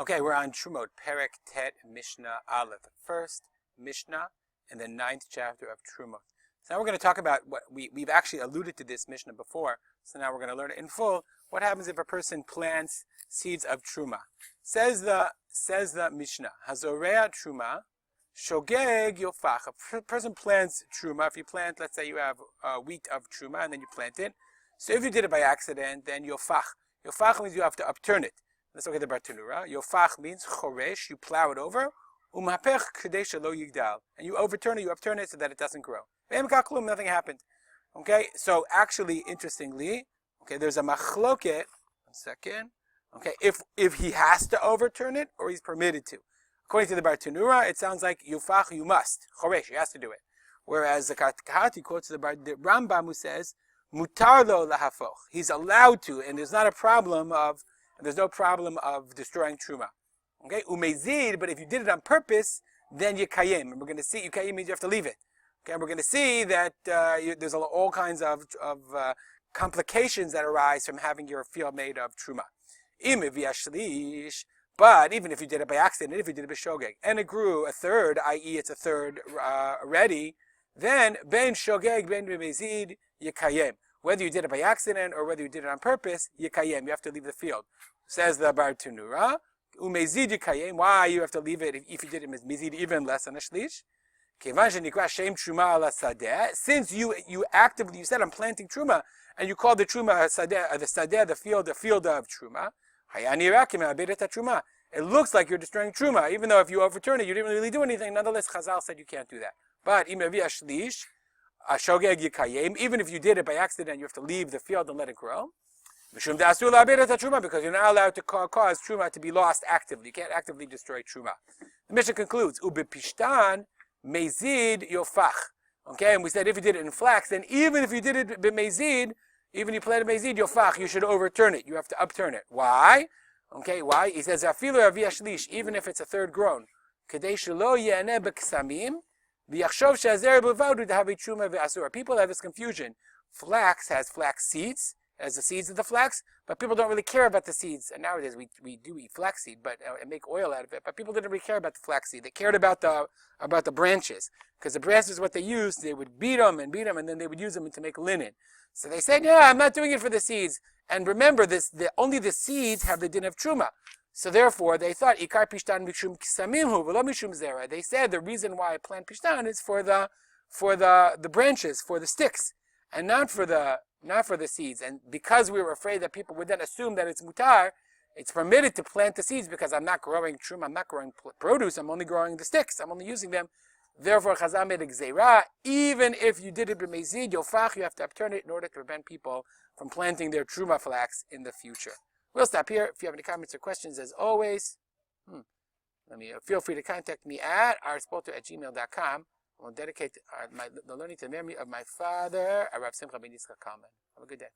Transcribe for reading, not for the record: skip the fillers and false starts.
Okay, we're on Terumot, Perek Tet Mishnah Aleph, the first Mishnah in the 9th chapter of Terumot. So now we're going to talk about what we've actually alluded to this Mishnah before, so now we're going to learn it in full. What happens if a person plants seeds of Terumah? Says the Mishnah, Hazorea Terumah, Shogeg Yofach. A person plants Terumah. If you plant, let's say you have wheat of Terumah and then you plant it. So if you did it by accident, then Yofach. Yofach means you have to upturn it. Let's look at the Bartanura. Yofach means choresh, you plow it over. Umhapech kadesh lo yigdal, and you overturn it, you upturn it so that it doesn't grow. Nothing happened. Okay, so actually, interestingly, okay, there's a machloket. 1 second. Okay, if he has to overturn it or he's permitted to. According to the Bartanura, it sounds like Yofach, you must. Choresh, he has to do it. Whereas the Kahati quotes the Rambam, who says mutar lo lahafoch, he's allowed to, and there's no problem of destroying Terumah. Okay, umezid, but if you did it on purpose, then yikayim. And we're going to see, yikayim means you have to leave it. Okay, and we're going to see that there's all kinds of complications that arise from having your field made of Terumah. Im v'yashlish, but even if you did it by accident, if you did it by shogeg, and it grew a third, i.e. it's a third already, then ben shogeg, ben umezid, yikayim. Whether you did it by accident or whether you did it on purpose, yikayim, you have to leave the field. Says the Bartanura, umezid yikayim, why you have to leave it if you did it mezid even less than a shlish? Since you actively, you said I'm planting Terumah, and you called the Terumah the field of Terumah, it looks like you're destroying Terumah, even though if you overturn it, you didn't really do anything. Nonetheless, Chazal said you can't do that. But even if you did it by accident, you have to leave the field and let it grow. Because you're not allowed to cause Terumah to be lost actively. You can't actively destroy Terumah. The Mishnah concludes, Ubipishtan mezid yofach. Okay, and we said if you did it in flax, then even if you did it b'mezid, even you planted mezid yofach, you should overturn it. You have to upturn it. Why? Okay, why? He says, even if it's a third grown. People have this confusion. Flax has flax seeds, as the seeds of the flax, but people don't really care about the seeds. And nowadays we do eat flaxseed, and make oil out of it. But people didn't really care about the flaxseed. They cared about the branches, because the branches, what they used, they would beat them, and then they would use them to make linen. So they said, "Yeah, I'm not doing it for the seeds." And remember, only the seeds have the din of Terumah. So therefore, they thought ikar pishtan mishum kisamimhu v'lo mishum zera. They said the reason why I plant pishtan is for the branches, for the sticks, and not for the seeds. And because we were afraid that people would then assume that it's mutar, it's permitted to plant the seeds because I'm not growing Terumah, I'm not growing produce, I'm only growing the sticks, I'm only using them. Therefore, Chazal made a gzeira. Even if you did it b'mezid yofach, you have to upturn it in order to prevent people from planting their Terumah flax in the future. We'll stop here. If you have any comments or questions, as always, feel free to contact me at arspolter@gmail.com. I will dedicate the learning to the memory of my father, Rav Simcha ben Yitzchak Kalman. Have a good day.